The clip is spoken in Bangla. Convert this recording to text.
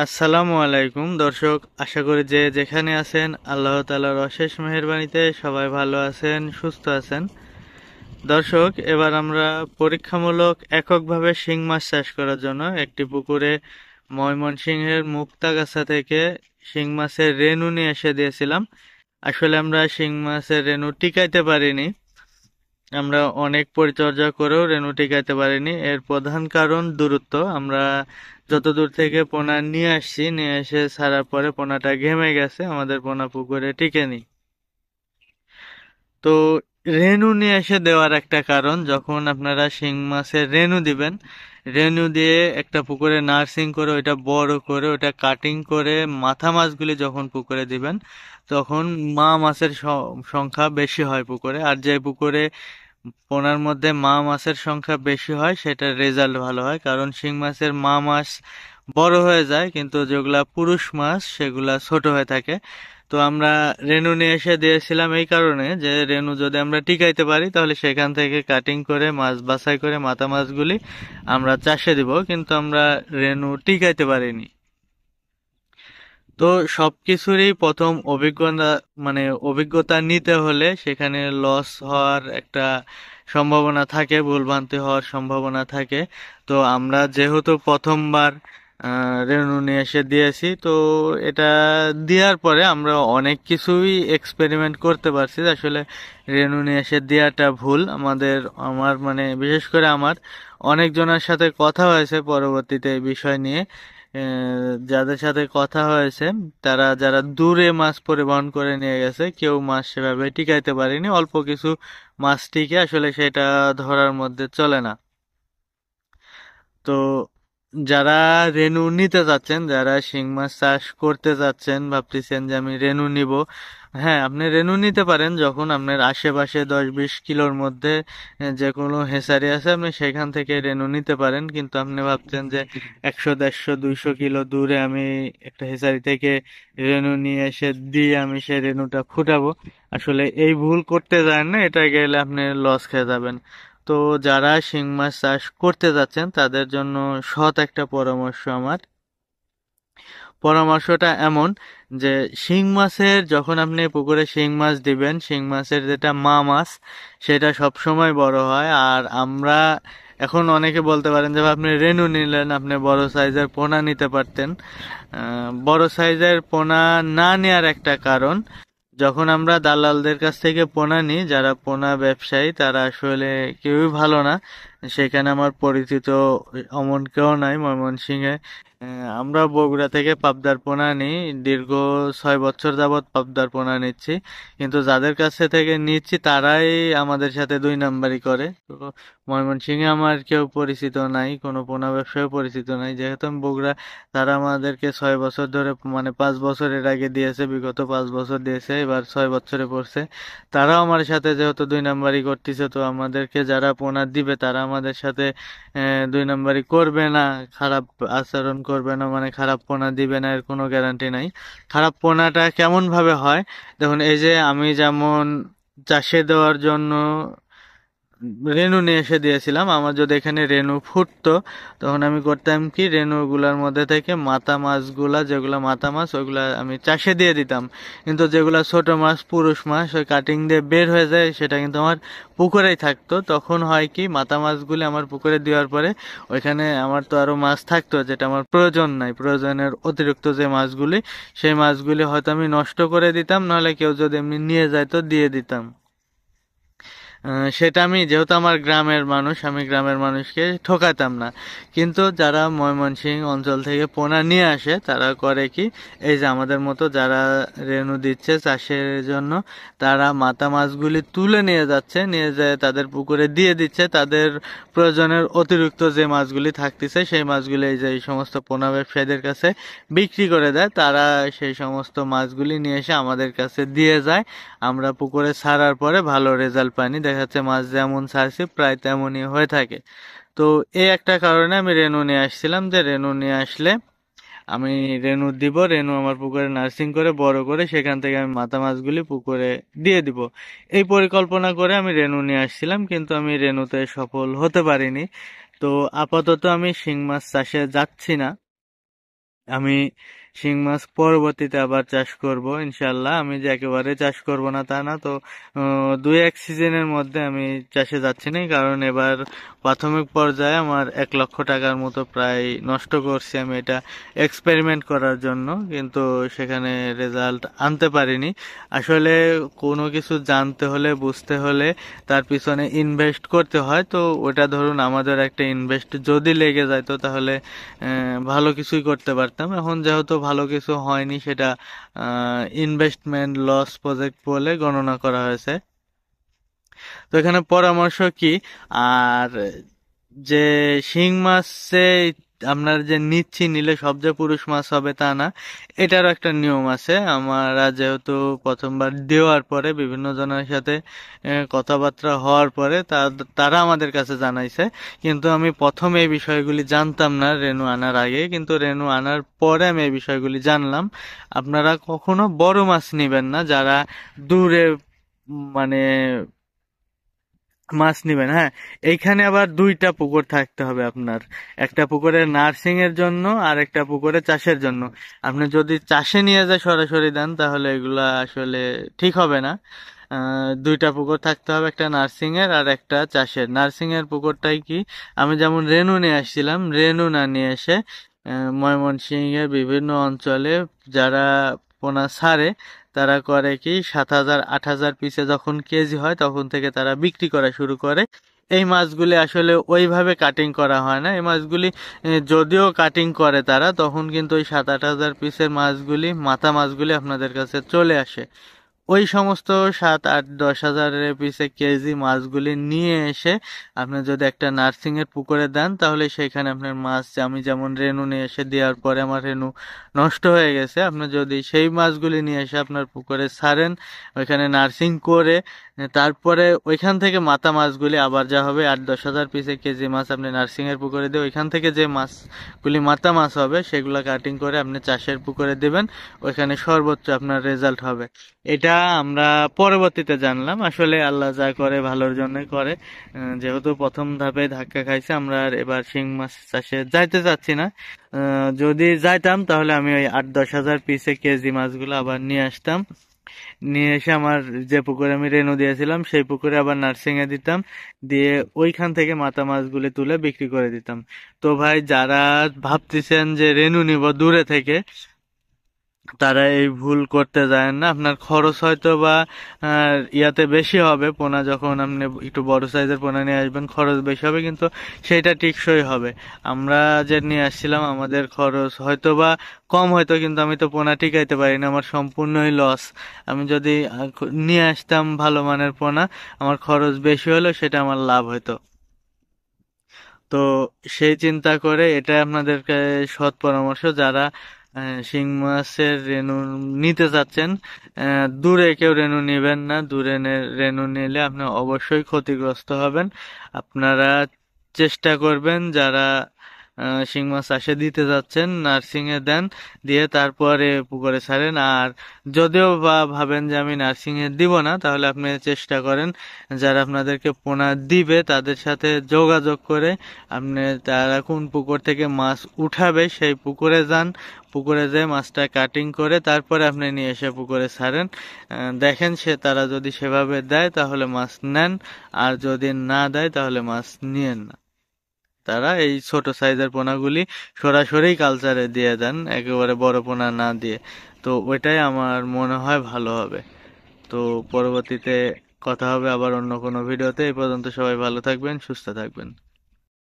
আসসালামু আলাইকুম দর্শক, আশা করি যে যেখানে আছেন আল্লাহ তাআলার অশেষ মেহেরবানিতে সবাই ভালো আছেন, সুস্থ আছেন। দর্শক, এবার আমরা পরীক্ষামূলক এককভাবে শিং মাছ চাষ করার জন্য একটি পুকুরে ময়মনসিংহের মুক্তাগাছা থেকে শিং মাছের রেনু নিয়ে এসে দিয়েছিলাম। আসলে আমরা শিং মাছের রেনু টিকাইতে পারিনি। আমরা অনেক পরিচর্যা করেও রেনু টিকাইতে পারিনি। এর প্রধান কারণ দূরত্ব। আমরা যত দূর থেকে পোনা নিয়ে আসছি, নিয়ে এসে ছাড়ার পরে পোনাটা ঘেমে গেছে, আমাদের পোনা পুকুরে টিকেনি। তো রেনু নিয়ে এসে দেওয়ার একটা কারণ, যখন আপনারা শিং মাছের রেনু দিবেন, রেনু দিয়ে একটা পুকুরে নার্সিং করে ওইটা বড় করে ওটা কাটিং করে মাথা মাছগুলি যখন পুকুরে দিবেন, তখন মা মাছের সংখ্যা বেশি হয় পুকুরে। আর যে পুকুরে পোনার মধ্যে মা মাছের সংখ্যা বেশি হয় সেটার রেজাল্ট ভালো হয়, কারণ শিং মাছের মা মাছ বড় হয়ে যায় কিন্তু যেগুলা পুরুষ মাছ সেগুলা ছোট হয়ে থাকে। তো আমরা রেনু নিয়ে এসে দিয়েছিলাম এই কারণে যে রেনু যদি আমরা টিকাইতে পারি তাহলে সেখান থেকে কাটিং করে মাছ বাছাই করে মাথা মাছগুলি আমরা চাষে দিব, কিন্তু আমরা রেনু টিকাইতে পারিনি। তো সবকিছুরই প্রথম অভিজ্ঞতা, অভিজ্ঞতা নিতে হলে সেখানে লস হওয়ার একটা সম্ভাবনা থাকে, ভুলভ্রান্তি হওয়ার সম্ভাবনা থাকে। তো আমরা যেহেতু প্রথমবার রেনু নিয়ে এসে দিয়েছি, তো এটা দেওয়ার পরে আমরা অনেক কিছুই এক্সপেরিমেন্ট করতে পারছি। আসলে রেনু নিয়ে এসে দেওয়াটা ভুল আমাদের, বিশেষ করে আমার অনেকজনের সাথে কথা হয়েছে পরবর্তীতে এই বিষয় নিয়ে। যাদের সাথে কথা হয়েছে তারা যারা দূরে মাছ পরিবহন করে নিয়ে গেছে, কেউ মাছ সেভাবে টিকাইতে পারেনি। অল্প কিছু মাছ টিকে আসলে সেটা ধরার মধ্যে চলে না। তো যারা রেনু নিতে চাচ্ছেন, যারা শিং মাছ চাষ করতে চাচ্ছেন, ভাবতেছেন যে আমি রেনু নিব, হ্যাঁ আপনি রেনু নিতে পারেন যখন আপনার আশেপাশে 10-20 কিলোর মধ্যে যে কোনো হেসারি আছে, আপনি সেখান থেকে রেনু নিতে পারেন। কিন্তু আপনি ভাবছেন যে 100, 150, 200 কিলো দূরে আমি একটা হেসারি থেকে রেনু নিয়ে এসে দিয়ে আমি সেই রেনুটা ফুটাবো, আসলে এই ভুল করতে যান না, এটা গেলে আপনি লস খেয়ে যাবেন। তো যারা শিং মাছ চাষ করতে যাচ্ছেন তাদের জন্য সৎ একটা পরামর্শ আমার। পরামর্শটা এমন যে শিং মাছের যখন আপনি পুকুরে শিং মাছ দিবেন, শিং মাছের যেটা মা মাছ সেটা সব সময় বড় হয়। আর আমরা এখন অনেকে বলতে পারেন যে আপনি রেনু নিলেন, আপনি বড় সাইজের পোনা নিতে পারতেন। বড় সাইজের পোনা না নেওয়ার একটা কারণ, যখন আমরা দালালদের কাছ থেকে পোনা নিই, যারা পোনা ব্যবসায়ী তারা আসলে কেউই ভালো না। সেখানে আমার পরিচিত অমন কেউ নাই ময়মনসিংহে। আমরা বগুড়া থেকে পাবদার পোনা নিই, দীর্ঘ 6 বছর যাবৎ পাবদার পোনা নিচ্ছি, কিন্তু যাদের কাছে থেকে নিচ্ছি তারাই আমাদের সাথে 2 নাম্বারি করে। তো ময়মনসিংহে আমার কেউ পরিচিত নাই, কোনো পোনা ব্যবসায়ী পরিচিত নাই। যেহেতু আমি বগুড়া, তারা আমাদেরকে 6 বছর ধরে, 5 বছর এর আগে দিয়েছে, বিগত 5 বছর দিয়েছে, এবার 6 বছরে পড়ছে। তারাও আমার সাথে যেহেতু 2 নাম্বারি করতেছে, তো আমাদেরকে যারা পোনা দিবে তারা আমাদের সাথে 2 নাম্বারি করবে না, খারাপ আচরণ করবে না, খারাপ পোনা দিবে না এর কোনো গ্যারান্টি নাই। খারাপ পোনাটা কেমন ভাবে হয় দেখুন, এই যে আমি যেমন চাষে দেওয়ার জন্য রেনু নিয়ে এসে দিয়েছিলাম, আমার যদি এখানে রেনু ফুটতো তখন আমি করতাম কি, রেনু গুলার মধ্যে থেকে মাথা মাছগুলা, যেগুলা মাথা মাছ ওইগুলা আমি চাষে দিয়ে দিতাম। কিন্তু যেগুলা ছোট মাছ, পুরুষ মাছ, ওই কাটিং দিয়ে বের হয়ে যায় সেটা কিন্তু আমার পুকুরেই থাকতো। তখন হয় কি, মাথা মাছগুলি আমার পুকুরে দেওয়ার পরে ওইখানে আমার তো আরো মাছ থাকতো যেটা আমার প্রয়োজন নাই, প্রয়োজনের অতিরিক্ত যে মাছগুলি, সেই মাছগুলি হয়তো আমি নষ্ট করে দিতাম, নাহলে কেউ যদি এমনি নিয়ে যায় তো দিয়ে দিতাম। সেটা আমি, যেহেতু আমার গ্রামের মানুষ, আমি গ্রামের মানুষকে ঠকাতাম না। কিন্তু যারা ময়মনসিংহ অঞ্চল থেকে পোনা নিয়ে আসে তারা করে কি, এই যে আমাদের মতো যারা রেনু দিচ্ছে চাষের জন্য, তারা মাথা মাছগুলি তুলে নিয়ে যাচ্ছে, নিয়ে যায় তাদের পুকুরে দিয়ে দিচ্ছে, তাদের প্রয়োজনের অতিরিক্ত যে মাছগুলি থাকতেছে সেই মাছগুলি এই যে এই সমস্ত পোনা ব্যবসায়ীদের কাছে বিক্রি করে দেয়। তারা সেই সমস্ত মাছগুলি নিয়ে এসে আমাদের কাছে দিয়ে যায়। আমরা পুকুরে ছাড়ার পরে ভালো রেজাল্ট পাইনি, দেখা যাচ্ছে মাছ যেমন ছাড়ছি প্রায় তেমনই হয়ে থাকে। তো এই একটা কারণে আমি রেনু নিয়ে আসছিলাম, যে রেনু নিয়ে আসলে আমি রেনু দিব, রেনু আমার পুকুরে নার্সিং করে বড় করে সেখান থেকে আমি মাথা মাছগুলি পুকুরে দিয়ে দিব, এই পরিকল্পনা করে আমি রেনু নিয়ে আসছিলাম। কিন্তু আমি রেনুতে সফল হতে পারিনি। তো আপাতত আমি শিং মাছ চাষে যাচ্ছি না। আমি শিং মাছ পরবর্তীতে আবার চাষ করব ইনশাল্লাহ। আমি যে একেবারে চাষ করব না তা না, তো দুই এক সিজনের মধ্যে আমি চাষে যাচ্ছি না, কারণ এবার প্রাথমিক পর্যায়ে আমার 1 লক্ষ টাকার মতো প্রায় নষ্ট করছি আমি এটা এক্সপেরিমেন্ট করার জন্য, কিন্তু সেখানে রেজাল্ট আনতে পারিনি। আসলে কোনো কিছু জানতে হলে, বুঝতে হলে তার পিছনে ইনভেস্ট করতে হয়। তো ওটা ধরুন আমাদের একটা ইনভেস্ট যদি লেগে যায় তো তাহলে ভালো কিছুই করতে পারতাম। এখন যেহেতু ভালো কিছু হয়নি, সেটা ইনভেস্টমেন্ট লস প্রজেক্ট বলে গণনা করা হয়েছে। তো এখানে পরামর্শ কি, আর যে শিং মাছে আপনার যে নিচ্ছি, নিলে সব যে পুরুষ মাছ হবে তা না, এটারও একটা নিয়ম আছে। আমরা যেহেতু প্রথমবার দেওয়ার পরে বিভিন্ন জনের সাথে কথাবার্তা হওয়ার পরে তারা আমাদের কাছে জানাইছে, কিন্তু আমি প্রথমে এই বিষয়গুলি জানতাম না রেনু আনার আগে, কিন্তু রেনু আনার পরে আমি এই বিষয়গুলি জানলাম। আপনারা কখনো বড় মাছ নিবেন না যারা দূরে মানে মাছ নিবেন। হ্যাঁ, এইখানে আবার দুইটা পুকুর থাকতে হবে আপনার, একটা পুকুরে নার্সিং এর জন্য আর একটা পুকুরে চাষের জন্য। আপনি যদি চাষে নিয়ে যায় সরাসরি দেন তাহলে এগুলা আসলে ঠিক হবে না। দুইটা পুকুর থাকতে হবে, একটা নার্সিং এর আর একটা চাষের। নার্সিং এর পুকুরটাই কি, আমি যেমন রেনু নিয়ে আসছিলাম, রেনু না নিয়ে এসে ময়মনসিংহের বিভিন্ন অঞ্চলে যারা পোনা ছাড়ে তারা করে কি, 7,000 8,000 পিসে যখন কেজি হয় তখন থেকে তারা বিক্রি করা শুরু করে। এই মাছগুলি আসলে ওইভাবে কাটিং করা হয় না। এই মাছগুলি যদিও কাটিং করে তারা, তখন কিন্তু ওই 7-8 হাজার পিসের মাছগুলি, মাথা মাছগুলি আপনাদের কাছে চলে আসে। ওই সমস্ত 7-8-10 হাজারের পিসে কেজি মাছগুলি নিয়ে এসে আপনি যদি একটা নার্সিং এর পুকুরে দেন, তাহলে সেখানে আপনার মাছ, আমি যেমন রেনু নিয়ে এসে দেওয়ার পরে আমার রেনু নষ্ট হয়ে গেছে, আপনি যদি সেই মাছগুলি নিয়ে এসে আপনার পুকুরে ছাড়েন, ওইখানে নার্সিং করে তারপরে ওইখান থেকে মাথা মাছগুলি আবার যা হবে 8-10 হাজার পিসে কেজি মাছ আপনি নার্সিং এর পুকুরে দিয়ে ওইখান থেকে যে মাছগুলি মাথা মাছ হবে সেগুলো কাটিং করে আপনি চাষের পুকুরে দিবেন, ওইখানে সর্বোচ্চ আপনার রেজাল্ট হবে। এটা আমরা পরবর্তীতে জানলাম। আসলে আল্লাহ যা করে ভালোর জন্যই করে। যেহেতু প্রথম ধাপে ধাক্কা খাইছে, আমরা আর এবার শিং মাছ চাষে যাইতে চাচ্ছি না। যদি যাইতাম তাহলে আমি ওই 8-10 হাজার পিসে কেজি মাছগুলো আবার নিয়ে আসতাম, নিয়ে এসে আমার যে পুকুরে আমি রেনু দিয়েছিলাম সেই পুকুরে আবার নার্সিং এ দিতাম, দিয়ে ওইখান থেকে মাথা মাছগুলি তুলে বিক্রি করে দিতাম। তো ভাই, যারা ভাবতেছেন যে রেনু নিব দূরে থেকে, তারা এই ভুল করতে যায় না। আপনার খরচ হয়তো বা ইয়াতে বেশি হবে, পোনা যখন আপনি একটু বড় সাইজের পোনা নিয়ে আসবেন খরচ বেশি হবে, কিন্তু সেটা টেকসই হবে। আমরা যে নিয়ে আসছিলাম আমাদের খরচ হয়তো বা কম হয়তো, কিন্তু আমি তো পোনা টিকাইতে পারি না, আমার সম্পূর্ণই লস। আমি যদি নিয়ে আসতাম ভালো মানের পোনা, আমার খরচ বেশি হলেও সেটা আমার লাভ হতো। তো সেই চিন্তা করে এটা আপনাদেরকে সৎ পরামর্শ, যারা শিং মাছের রেনু নিতে চাচ্ছেন, দূরে কেউ রেনু নেবেন না। দূরে রেনু নিলে আপনি অবশ্যই ক্ষতিগ্রস্ত হবেন। আপনারা চেষ্টা করবেন যারা শিং মাছ চাষে দিতে যাচ্ছেন, নার্সিং এ দেন, দিয়ে তারপরে পুকুরে ছাড়েন। আর যদিও বা ভাবেন যে আমি নার্সিং এ দিব না, তাহলে আপনি চেষ্টা করেন যারা আপনাদেরকে পোনা দিবে তাদের সাথে যোগাযোগ করে আপনি তারা কোন পুকুর থেকে মাছ উঠাবে সেই পুকুরে যান, পুকুরে যেয়ে মাছটা কাটিং করে তারপরে আপনি নিয়ে এসে পুকুরে ছাড়েন। দেখেন তারা যদি সেভাবে দেয় তাহলে মাছ নেন, আর যদি না দেয় তাহলে মাছ নিয়েন না। তারা এই ছোট সাইজের পোনাগুলি সরাসরি কালচারে দিয়ে দেন, একেবারে বড় পোনা না দিয়ে। তো ওইটাই আমার মনে হয় ভালো হবে। তো পরবর্তীতে কথা হবে আবার অন্য কোনো ভিডিওতে। এই পর্যন্ত সবাই ভালো থাকবেন, সুস্থ থাকবেন।